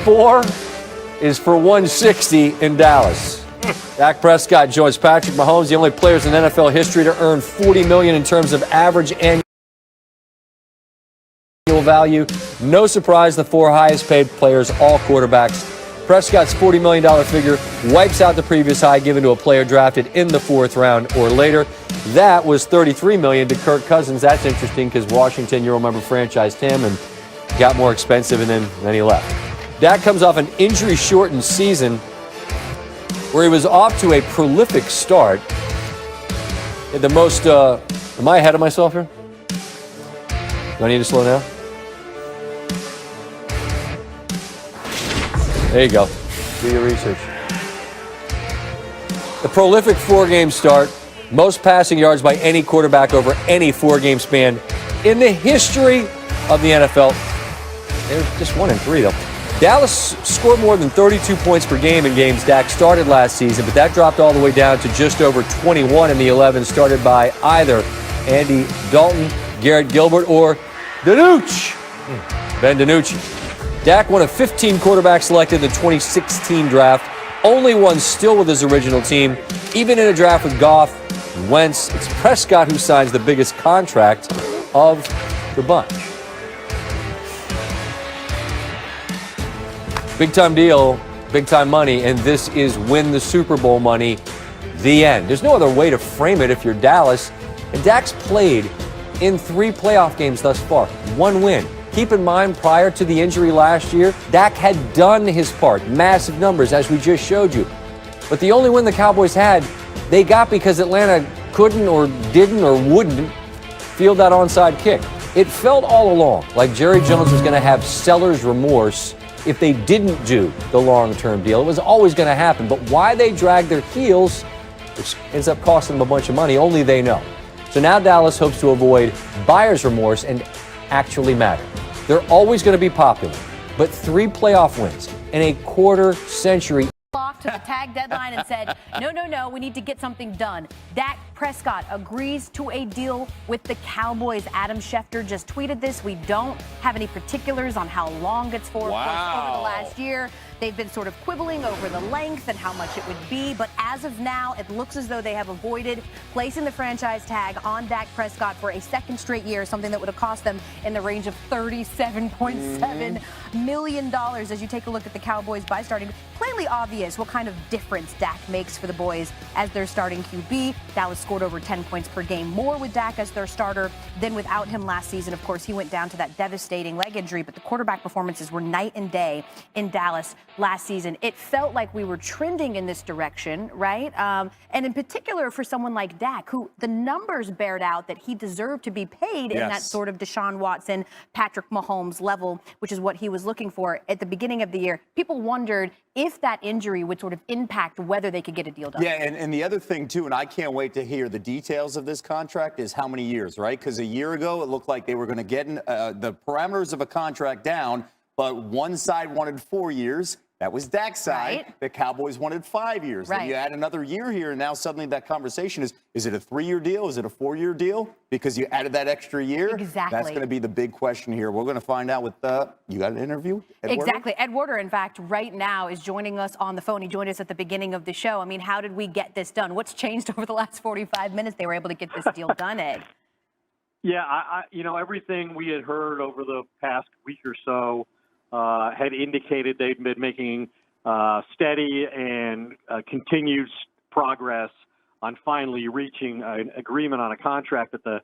4 is for 160 in Dallas. Dak Prescott joins Patrick Mahomes, the only players in NFL history to earn $40 million in terms of average annual value. No surprise, the 4 highest paid players, all quarterbacks. Prescott's $40 million figure wipes out the previous high given to a player drafted in the 4th round or later. That was $33 million to Kirk Cousins. That's interesting because Washington, you'll remember, franchised him and got more expensive, and then he left. Dak comes off an injury-shortened season where he was off to a prolific start. The most, am I ahead of myself here? Do I need to slow down? There you go. Do your research. The prolific 4-game start, most passing yards by any quarterback over any 4-game span in the history of the NFL. There's just 1 in 3, though. Dallas scored more than 32 points per game in games Dak started last season, but that dropped all the way down to just over 21 in the 11 started by either Andy Dalton, Garrett Gilbert, or Danucci. Ben DiNucci. Dak, one of 15 quarterbacks selected in the 2016 draft, only one still with his original team. Even in a draft with Goff and Wentz, it's Prescott who signs the biggest contract of the bunch. Big-time deal, big-time money, and this is win the Super Bowl money, the end. There's no other way to frame it if you're Dallas. And Dak's played in 3 playoff games thus far, 1 win. Keep in mind, prior to the injury last year, Dak had done his part, massive numbers, as we just showed you. But the only win the Cowboys had, they got because Atlanta couldn't or didn't or wouldn't field that onside kick. It felt all along like Jerry Jones was going to have seller's remorse if they didn't do the long-term deal. It was always going to happen, but why they dragged their heels, which ends up costing them a bunch of money, only they know. So now Dallas hopes to avoid buyer's remorse and actually matter. They're always going to be popular, but 3 playoff wins in a quarter century. To the tag deadline and said, no, we need to get something done. Dak Prescott agrees to a deal with the Cowboys. Adam Schefter just tweeted this. We don't have any particulars on how long it's for. Wow. Of course, over the last year, they've been sort of quibbling over the length and how much it would be. But as of now, it looks as though they have avoided placing the franchise tag on Dak Prescott for a 2nd straight year, something that would have cost them in the range of $37.7 million. As you take a look at the Cowboys by starting, plainly obvious what kind of difference Dak makes for the boys as their starting QB. Dallas scored over 10 points per game more with Dak as their starter than without him last season. Of course, he went down to that devastating leg injury, but the quarterback performances were night and day in Dallas last season. It felt like we were trending in this direction, right? And in particular for someone like Dak, who the numbers bared out that he deserved to be paid in that sort of Deshaun Watson, Patrick Mahomes level, which is what he was looking for at the beginning of the year. People wondered if that injury would sort of impact whether they could get a deal done. Yeah, and the other thing, too, and I can't wait to hear the details of this contract, is how many years, right? Because a year ago, it looked like they were going to get the parameters of a contract down, but one side wanted 4 years. That was Dak's side. Right. The Cowboys wanted 5 years. Right. Then you add another year here, and now suddenly that conversation is it a 3-year deal? Is it a 4-year deal? Because you added that extra year? Exactly. That's going to be the big question here. We're going to find out with, you got an interview? Exactly. Ed Warder, in fact, right now is joining us on the phone. He joined us at the beginning of the show. I mean, how did we get this done? What's changed over the last 45 minutes? They were able to get this deal done, Ed. Yeah, everything we had heard over the past week or so had indicated they'd been making steady and continued progress on finally reaching an agreement on a contract that the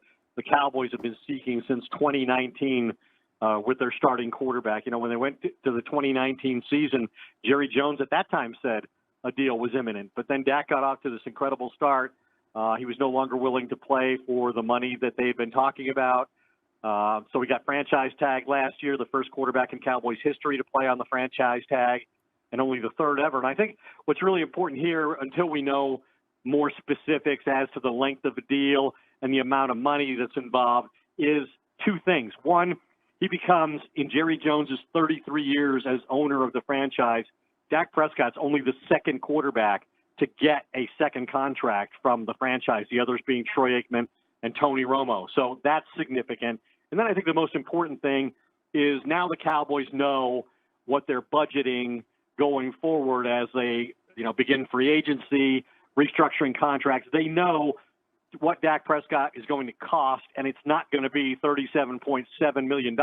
Cowboys have been seeking since 2019 with their starting quarterback. When they went to the 2019 season, Jerry Jones at that time said a deal was imminent. But then Dak got off to this incredible start. He was no longer willing to play for the money that they'd been talking about. So we got franchise tag last year, the first quarterback in Cowboys history to play on the franchise tag, and only the 3rd ever. And I think what's really important here, until we know more specifics as to the length of the deal and the amount of money that's involved, is 2 things. One, he becomes, in Jerry Jones's 33 years as owner of the franchise, Dak Prescott's only the 2nd quarterback to get a 2nd contract from the franchise, the others being Troy Aikman and Tony Romo. So that's significant. And then I think the most important thing is now the Cowboys know what they're budgeting going forward as they, begin free agency, restructuring contracts. They know what Dak Prescott is going to cost, and it's not going to be $37.7 million,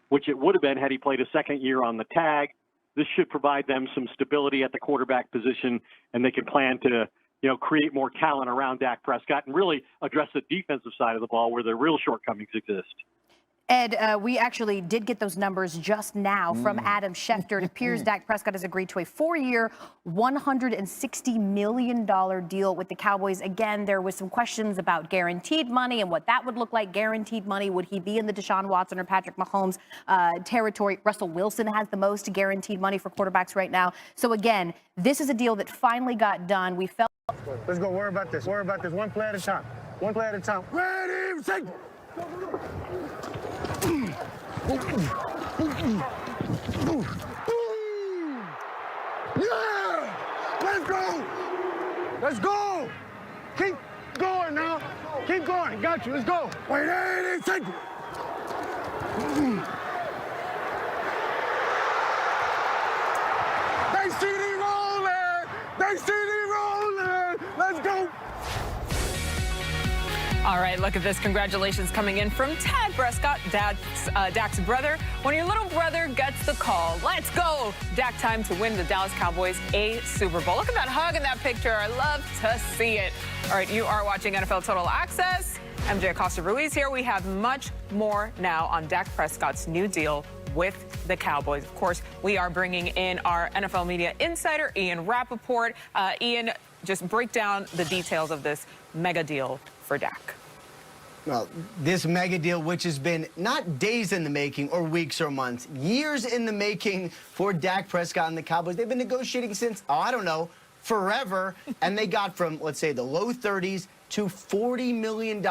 which it would have been had he played a second year on the tag. This should provide them some stability at the quarterback position, and they can plan to, create more talent around Dak Prescott and really address the defensive side of the ball where the real shortcomings exist. Ed, we actually did get those numbers just now from Adam Schefter. It appears Dak Prescott has agreed to a 4-year, $160 million deal with the Cowboys. Again, there was some questions about guaranteed money and what that would look like. Guaranteed money, would he be in the Deshaun Watson or Patrick Mahomes territory? Russell Wilson has the most guaranteed money for quarterbacks right now. So again, this is a deal that finally got done. We felt. Let's go. Worry about this. Worry about this. One play at a time. One play at a time. Ready, set. Yeah! Let's go! Let's go! Keep going now. Keep going. Got you. Let's go. Wait, 80 seconds. They see me rolling. They see me rolling. Let's go. All right, look at this. Congratulations coming in from Dak Prescott, Dak's brother. When your little brother gets the call, let's go. Dak time to win the Dallas Cowboys a Super Bowl. Look at that hug in that picture. I love to see it. All right, you are watching NFL Total Access. MJ Acosta-Ruiz here. We have much more now on Dak Prescott's new deal with the Cowboys. Of course, we are bringing in our NFL media insider, Ian Rappaport. Ian, just break down the details of this mega deal for Dak. Well, this mega deal, which has been not days in the making or weeks or months, years in the making for Dak Prescott and the Cowboys. They've been negotiating since, I don't know, forever. And they got from, let's say, the low 30s to $40 million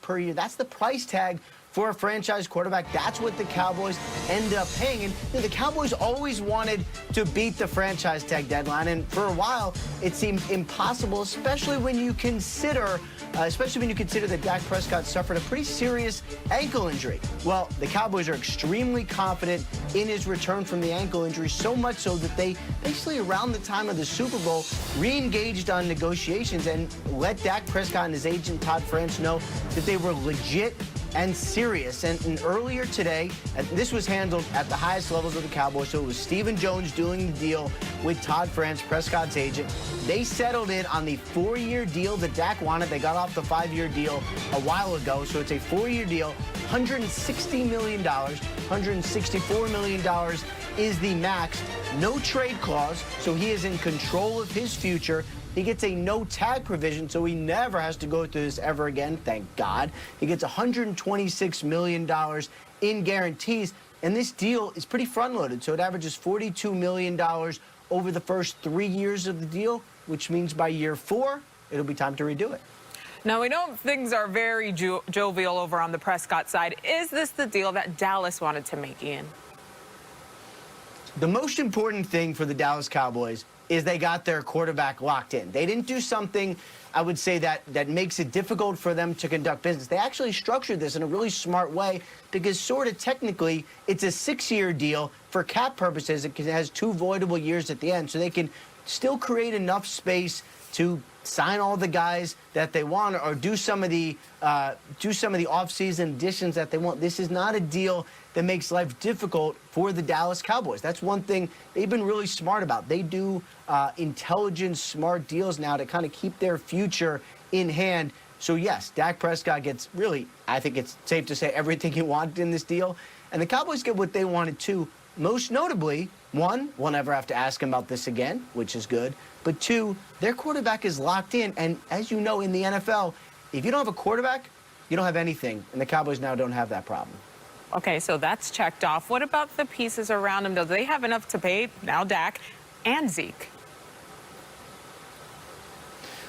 per year. That's the price tag for a franchise quarterback. That's what the Cowboys end up paying. And the Cowboys always wanted to beat the franchise tag deadline. And for a while, it seemed impossible, especially when you consider that Dak Prescott suffered a pretty serious ankle injury. Well, the Cowboys are extremely confident in his return from the ankle injury, so much so that they basically, around the time of the Super Bowl, re-engaged on negotiations and let Dak Prescott and his agent Todd France know that they were legit and serious. And earlier today, this was handled at the highest levels of the Cowboys, so it was Stephen Jones doing the deal with Todd France, Prescott's agent. They settled in on the 4-year deal that Dak wanted. They got off the 5-year deal a while ago, so it's a 4-year deal, $160 million, $164 million is the max. No trade clause, so he is in control of his future. He gets a no-tag provision, so he never has to go through this ever again, thank God. He gets $126 million in guarantees, and this deal is pretty front-loaded, so it averages $42 million over the first 3 years of the deal, which means by year 4, it'll be time to redo it. Now, we know things are very jovial over on the Prescott side. Is this the deal that Dallas wanted to make, Ian? The most important thing for the Dallas Cowboys is they got their quarterback locked in. They didn't do something, I would say, that makes it difficult for them to conduct business. They actually structured this in a really smart way because sort of technically it's a 6-year deal for cap purposes. It has 2 voidable years at the end, so they can still create enough space to sign all the guys that they want or do some of the off-season additions that they want. This is not a deal that makes life difficult for the Dallas Cowboys. That's one thing they've been really smart about. They do intelligent, smart deals now to kind of keep their future in hand. So, yes, Dak Prescott gets really, I think it's safe to say, everything he wanted in this deal. And the Cowboys get what they wanted, too. Most notably, 1, we'll never have to ask him about this again, which is good. But 2, their quarterback is locked in. And as you know, in the NFL, if you don't have a quarterback, you don't have anything. And the Cowboys now don't have that problem. Okay, so that's checked off. What about the pieces around him? Do they have enough to pay now Dak and Zeke?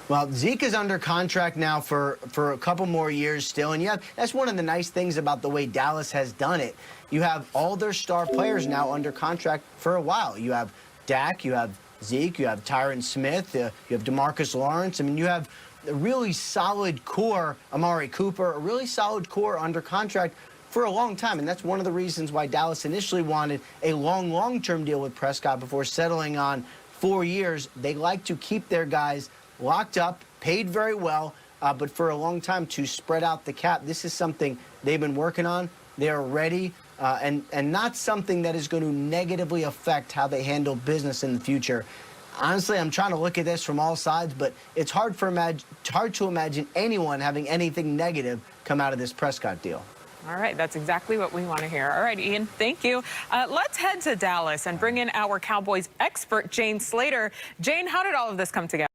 Well, Zeke is under contract now for a couple more years still. And that's one of the nice things about the way Dallas has done it. You have all their star players now under contract for a while. You have Dak, you have Zeke, you have Tyron Smith, you have DeMarcus Lawrence. I mean, you have a really solid core, Amari Cooper, a really solid core under contract for a long time, and that's one of the reasons why Dallas initially wanted a long-term deal with Prescott before settling on 4 years. They like to keep their guys locked up, paid very well, but for a long time to spread out the cap. This is something they've been working on. They're ready, and not something that is going to negatively affect how they handle business in the future. Honestly, I'm trying to look at this from all sides, but it's hard to imagine anyone having anything negative come out of this Prescott deal. All right, that's exactly what we want to hear. All right, Ian, thank you. Let's head to Dallas and bring in our Cowboys expert, Jane Slater. Jane, how did all of this come together?